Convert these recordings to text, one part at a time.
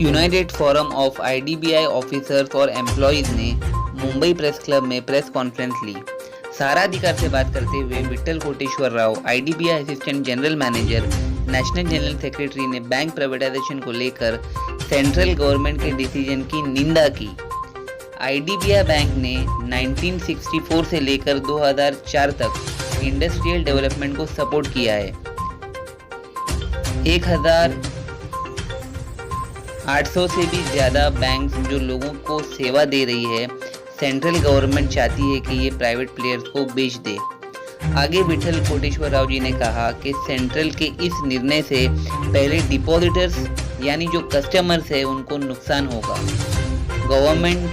United forum of IDBI officers और employees ने Mumbai press club में प्रेस कॉन्फ्रेंस ली। सारा अधिकार से बात करते हुए Vitthal Koteshwar Rao, IDBI assistant general manager, national general secretary ने बैंक प्राइवेटाइजेशन को लेकर सेंट्रल गवर्नमेंट के डिसीजन की निंदा की। आईडीबीआई बैंक ने 1964 से लेकर 2004 तक इंडस्ट्रियल डेवलपमेंट को सपोर्ट किया है। 1800 से भी ज़्यादा बैंक जो लोगों को सेवा दे रही है, सेंट्रल गवर्नमेंट चाहती है कि ये प्राइवेट प्लेयर्स को बेच दे। आगे विट्ठल कोटेश्वर राव जी ने कहा कि सेंट्रल के इस निर्णय से पहले डिपॉजिटर्स यानी जो कस्टमर्स है उनको नुकसान होगा। गवर्नमेंट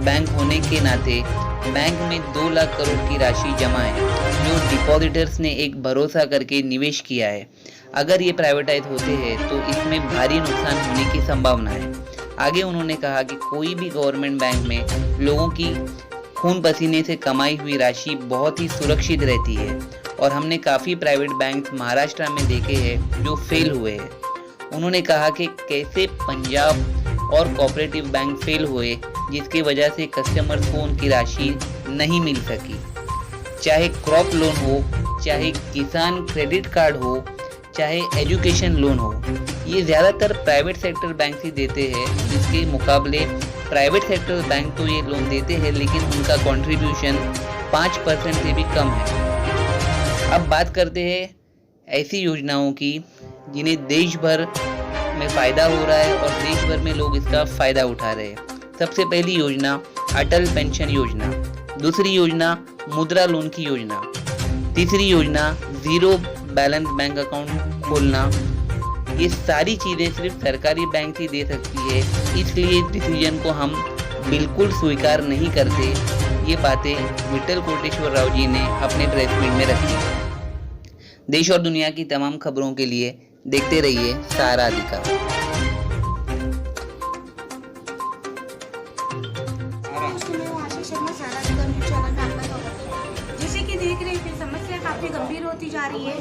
बैंक होने के नाते बैंक में 2 लाख करोड़ की राशि जमा है जो डिपॉजिटर्स ने एक भरोसा करके निवेश किया है। अगर ये प्राइवेटाइज होते हैं तो इसमें भारी नुकसान होने की संभावना है। आगे उन्होंने कहा कि कोई भी गवर्नमेंट बैंक में लोगों की खून पसीने से कमाई हुई राशि बहुत ही सुरक्षित रहती है और हमने काफ़ी प्राइवेट बैंक महाराष्ट्र में देखे हैं जो फेल हुए हैं। उन्होंने कहा कि कैसे पंजाब और कोऑपरेटिव बैंक फेल हुए जिसकी वजह से कस्टमर्स को उनकी राशि नहीं मिल सकी। चाहे क्रॉप लोन हो, चाहे किसान क्रेडिट कार्ड हो, चाहे एजुकेशन लोन हो, ये ज़्यादातर प्राइवेट सेक्टर बैंक ही देते हैं। जिसके मुकाबले प्राइवेट सेक्टर बैंक तो ये लोन देते हैं लेकिन उनका कंट्रीब्यूशन 5% से भी कम है। अब बात करते हैं ऐसी योजनाओं की जिन्हें देश भर में फ़ायदा हो रहा है और देश भर में लोग इसका फ़ायदा उठा रहे हैं। सबसे पहली योजना अटल पेंशन योजना, दूसरी योजना मुद्रा लोन की योजना, तीसरी योजना जीरो बैलेंस बैंक अकाउंट खोलना। ये सारी चीज़ें सिर्फ सरकारी बैंक ही दे सकती है, इसलिए इस डिसीजन को हम बिल्कुल स्वीकार नहीं करते। ये बातें विट्ठल कोटेश्वर राव जी ने अपने प्रेस मीट में रखी। देश और दुनिया की तमाम खबरों के लिए देखते रहिए सारा अधिकार। देख रहे थे समस्या काफ़ी गंभीर होती जा रही है।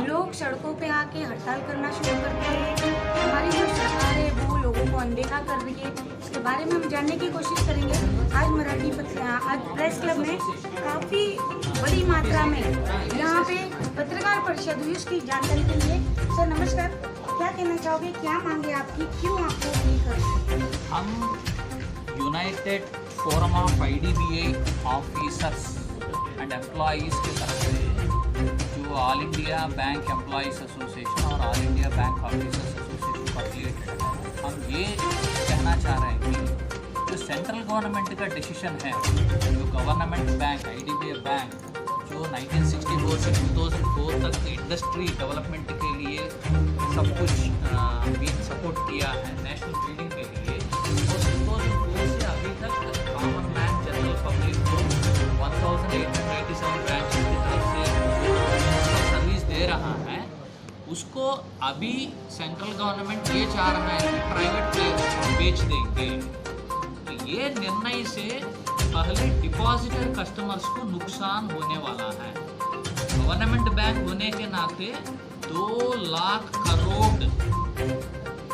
लोग सड़कों पे आके हड़ताल करना शुरू कर दिए हैं। हमारी जो सरकार है वो लोगों को अनदेखा कर रही है। इसके बारे में हम जानने की कोशिश करेंगे। आज प्रेस क्लब में काफ़ी बड़ी मात्रा में यहाँ पे पत्रकार परिषद हुई, उसकी जानकारी के लिए सर नमस्कार। क्या कहना चाहोगे, क्या मांगे आपकी, क्यों आपको ये कर? हम united forum of IDBI officers and employees की तरफ से जो all India bank employees association और all India bank officers association को रिलेटेड है, हम ये कहना चाह रहे हैं कि जो सेंट्रल गवर्नमेंट का डिसीजन है, जो गवर्नमेंट बैंक आईडीबीआई बैंक जो 1964 से 2004 तक इंडस्ट्री डेवलपमेंट के लिए सब कुछ सपोर्ट किया है नेशनल बिल्डिंग के लिए, तो 2004 से अभी तक कॉमन मैन जनरल पब्लिक को 1887 ब्रांच की तरफ से सर्विस दे रहा है, उसको अभी सेंट्रल गवर्नमेंट ये चाह रहा है कि प्राइवेट प्लेयर्स को बेच देंगे। तो ये निर्णय से पहले डिपॉजिटर कस्टमर्स को नुकसान होने वाला है। गवर्नमेंट बैंक होने के नाते 2 लाख करोड़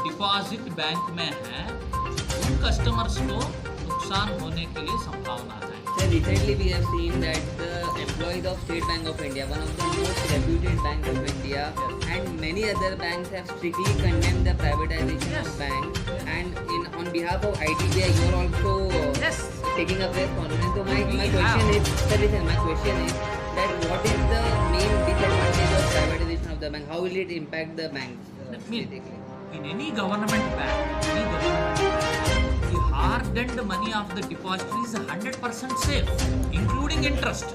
डिपॉजिट बैंक में है, उन कस्टमर्स को नुकसान होने के लिए संभावना है। Sir, recently we have seen that the employees of State Bank of India, one of the most reputed banks of India, and many other banks have strictly condemned the privatization of bank. And on behalf of IDBI, you are also taking a press conference. So my question is, sir, listen, my question is that what is the main disadvantage of privatization of the bank? How will it impact the banks? In any government bank, the hard-earned money of the depository is 100% safe, including interest.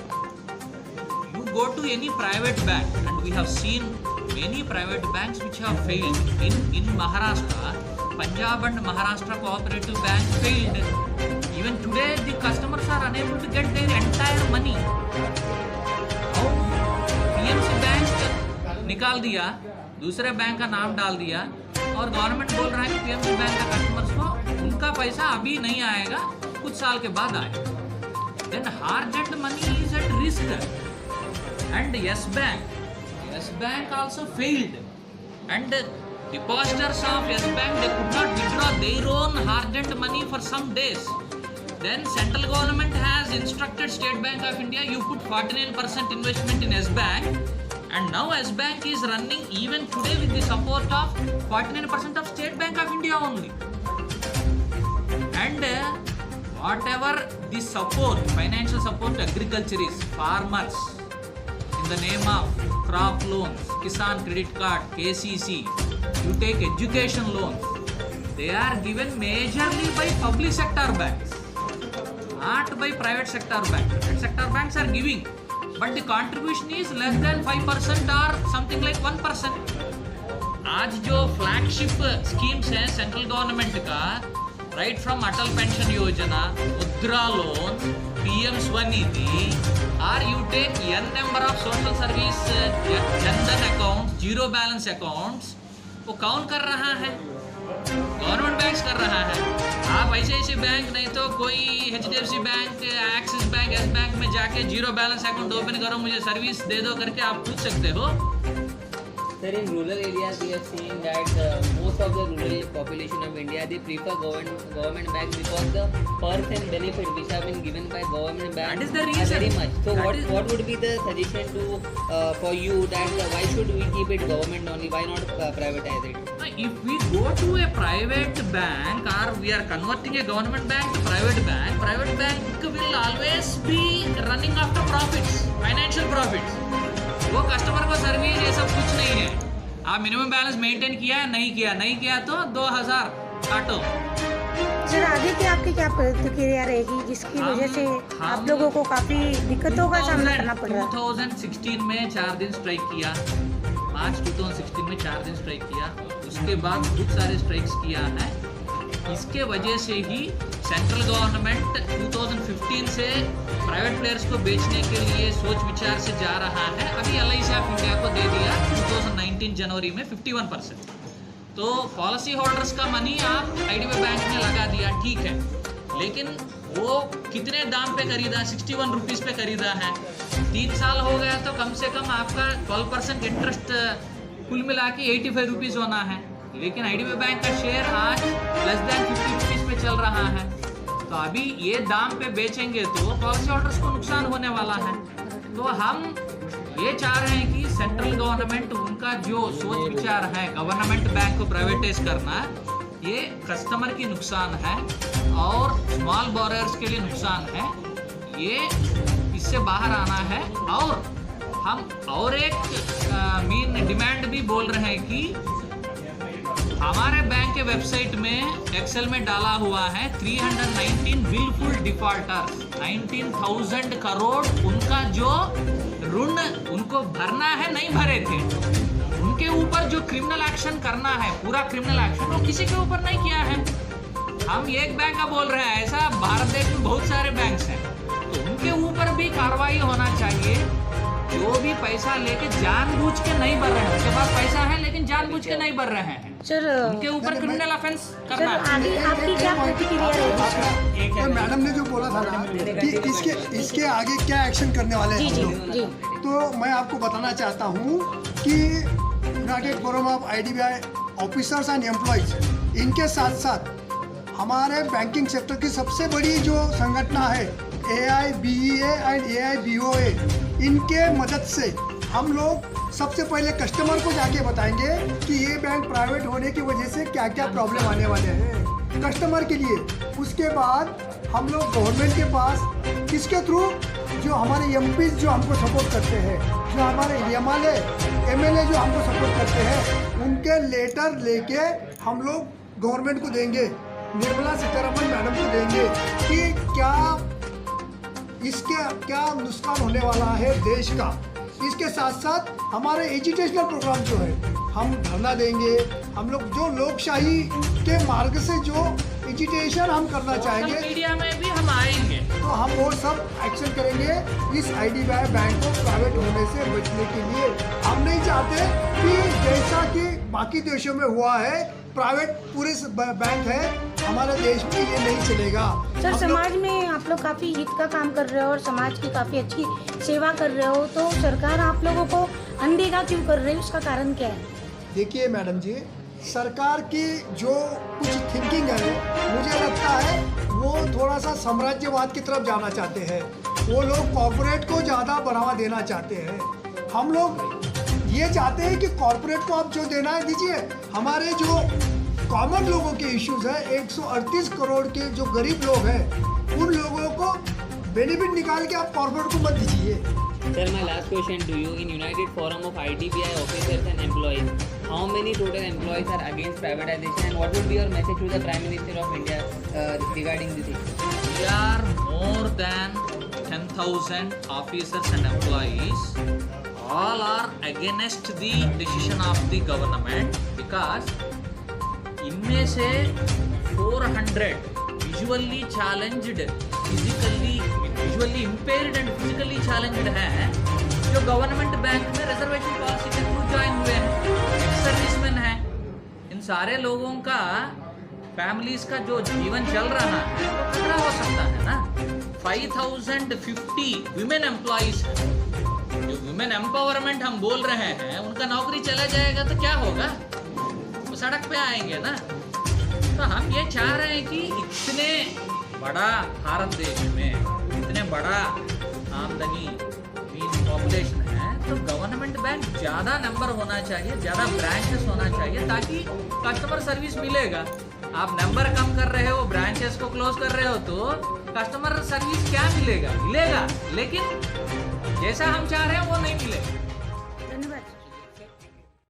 You go to any private bank, and we have seen many private banks which have failed. In Maharashtra, Punjab and Maharashtra Cooperative Bank failed. Even today, the customers are unable to get their entire money. How PMC bank निकाल दिया, दूसरे bank का नाम डाल दिया और government बोल रहा है कि पीएमसी बैंक का कस्टमर्स को उनका पैसा अभी नहीं आएगा, कुछ साल के बाद आएगा। Then hard earned money is at risk. And Yes bank also failed. And Depositors of Yes Bank, they could not withdraw their own hard-earned money for some days. Then central government has instructed State Bank of India, you put 49% investment in S Bank, and now S Bank is running even today with the support of 49% of State Bank of India only. And whatever the support, financial support to agriculturists, farmers, in the name of crop loans, Kisan credit card, KCC, you take education loans, they are given majorly by public sector banks, not by private sector banks. Private sector banks are giving, but the contribution is less than 5% or something like 1%. आज जो flagship schemes हैं central government का, right from Atal pension Yojana, Mudra loan, PM Svanidhi, और you take a number of social service Jan Dhan account, zero balance accounts, वो कौन कर रहा है? गवर्नमेंट बैंक्स कर रहा है। आप ऐसे बैंक नहीं तो कोई HDFC bank, axis bank, S bank में जाके जीरो बैलेंस अकाउंट ओपन करो, मुझे सर्विस दे दो करके आप पूछ सकते हो। Sir, in rural areas we have seen that most of the rural population of India, they prefer government banks because the perks and benefits which have been given by government banks That is the are reason. very much. So That what would be the suggestion to for you that why should we keep it government only? Why not privatize it? If we go to a private bank or we are converting a government bank to private bank will always be running after profits, financial profits. वो customer को service ये सब कुछ नहीं है। आप minimum balance maintain किया है, नहीं किया तो 2000 काटो। सर आगे की आपकी क्या प्रतिक्रिया रहेगी जिसकी वजह से आप लोगों को काफी दिक्कतों का सामना करना पड़ रहा है? 2016 में 4 दिन स्ट्राइक किया, मार्च 2016 में 4 दिन स्ट्राइक किया, उसके बाद बहुत सारे स्ट्राइक्स किया है। इसके वजह से ही सेंट्रल गवर्नमेंट 2015 से प्राइवेट प्लेयर्स को बेचने के लिए सोच विचार से जा रहा है। अभी LIC ऑफ इंडिया को दे दिया 2019 जनवरी में 51%। तो पॉलिसी होल्डर्स का मनी आप IDBI बैंक में लगा दिया, ठीक है, लेकिन वो कितने दाम पे खरीदा? 61 रुपीज़ पे खरीदा है। 3 साल हो गया तो कम से कम आपका 12% इंटरेस्ट कुल मिला के 85 रुपीज़ होना है, लेकिन IDBI बैंक का शेयर आज लेस देन 50 रुपीज़ पे चल रहा है। तो अभी ये दाम पे बेचेंगे तो पॉलिसी होल्डर्स को नुकसान होने वाला है। तो हम ये चाह रहे हैं कि सेंट्रल गवर्नमेंट उनका जो सोच विचार है गवर्नमेंट बैंक को प्राइवेटाइज करना, ये कस्टमर की नुकसान है और स्मॉल बोरर्स के लिए नुकसान है। ये इससे बाहर आना है। और हम और एक मेन डिमांड भी बोल रहे हैं कि हमारे बैंक के वेबसाइट में एक्सेल में डाला हुआ है 319 विलफुल डिफॉल्टर्स, 19,000 करोड़ उनका जो ऋण उनको भरना है, नहीं भरे थे, उनके ऊपर जो क्रिमिनल एक्शन करना है, पूरा क्रिमिनल एक्शन वो किसी के ऊपर नहीं किया है। हम एक बैंक का बोल रहे हैं, ऐसा भारत देश में बहुत सारे बैंक्स हैं, तो उनके ऊपर भी कार्रवाई होना चाहिए। जो भी पैसा लेके जानबूझ के नहीं भर रहे हैं, उनके पास पैसा है लेकिन जानबूझ के नहीं भर रहे हैं, सर उनके ऊपर क्रिमिनल ऑफेंस करना है। आगे आपकी क्या प्रतिक्रिया रहेगी? तो मैडम ने जो बोला था ना कि इसके आगे क्या एक्शन करने वाले हैं हम लोग, जी तो मैं आपको बताना चाहता हूँ कि United forum of IDBI officers and employees, इनके साथ साथ हमारे बैंकिंग सेक्टर की सबसे बड़ी जो संगठना है AIBEA एंड AIBOA, इनके मदद से हम लोग सबसे पहले कस्टमर को जाके बताएंगे कि ये बैंक प्राइवेट होने की वजह से क्या क्या प्रॉब्लम आने वाले हैं कस्टमर के लिए। उसके बाद हम लोग गवर्नमेंट के पास किसके थ्रू, जो हमारे MPs जो हमको सपोर्ट करते हैं, जो हमारे MLA जो हमको सपोर्ट करते हैं, उनके लेटर लेके हम लोग गवर्नमेंट को देंगे, निर्मला सीतारमण मैडम को देंगे कि इसके क्या नुकसान होने वाला है देश का। इसके साथ साथ हमारे एजुकेशनल प्रोग्राम जो है हम धरना देंगे, हम लोग जो लोकशाही के मार्ग से जो एजुकेशन हम करना चाहेंगे, मीडिया में भी हम आएंगे, तो हम वो सब एक्शन करेंगे इस IDBI बैंक को प्राइवेट होने से बचने के लिए। हम नहीं चाहते कि जैसा कि बाकी देशों में हुआ है, प्राइवेट पूरे बैंक है, हमारे देश में ये नहीं चलेगा। सर समाज में आप लोग काफी हित का काम कर रहे हो और समाज की काफी अच्छी सेवा कर रहे हो, तो सरकार आप लोगों को अनदेखा क्यों कर रही है, उसका कारण क्या है? देखिए मैडम जी, सरकार की जो कुछ थिंकिंग है, मुझे लगता है वो थोड़ा सा साम्राज्यवाद की तरफ जाना चाहते हैं। वो लोग कॉरपोरेट को ज़्यादा बढ़ावा देना चाहते हैं। हम लोग ये चाहते हैं कि कॉरपोरेट को आप जो देना है दीजिए, हमारे जो कॉमन लोगों के इश्यूज है, 138 करोड़ के जो गरीब लोग हैं, उन लोगों को बेनिफिट निकाल के आप कॉरपोरेट को मत दीजिए। Sir, my last question to you. In United Forum of IDBI officers and employees, how many total employees are against privatization, and what would be your message to the Prime Minister of India regarding this? We are more than 10,000 officers and employees. All are against the decision of the government because इनमें से 400 visually challenged, visually impaired and physically challenged हैं, जो government bank में reservation policy के through join हुए हैं, serviceman हैं। इन सारे लोगों का फैमिलीज का जो जीवन चल रहा है वो खतरा हो सकता है ना। 5050 विमेन एम्प्लॉइज हैं, जो विमेन एम्पावरमेंट हम बोल रहे हैं, उनका नौकरी चला जाएगा तो क्या होगा? वो सड़क पे आएंगे ना। तो हम ये चाह रहे हैं कि इतने बड़ा भारत देश में इतने बड़ा आमदनी पॉपुलेशन है, तो गवर्नमेंट बैंक ज़्यादा नंबर होना चाहिए, ज़्यादा ब्रांचेस होना चाहिए, ताकि कस्टमर सर्विस मिलेगा। आप नंबर कम कर रहे हो, ब्रांचेस को क्लोज कर रहे हो, तो कस्टमर सर्विस क्या मिलेगा? लेकिन जैसा हम चाह रहे हैं वो नहीं मिलेगा।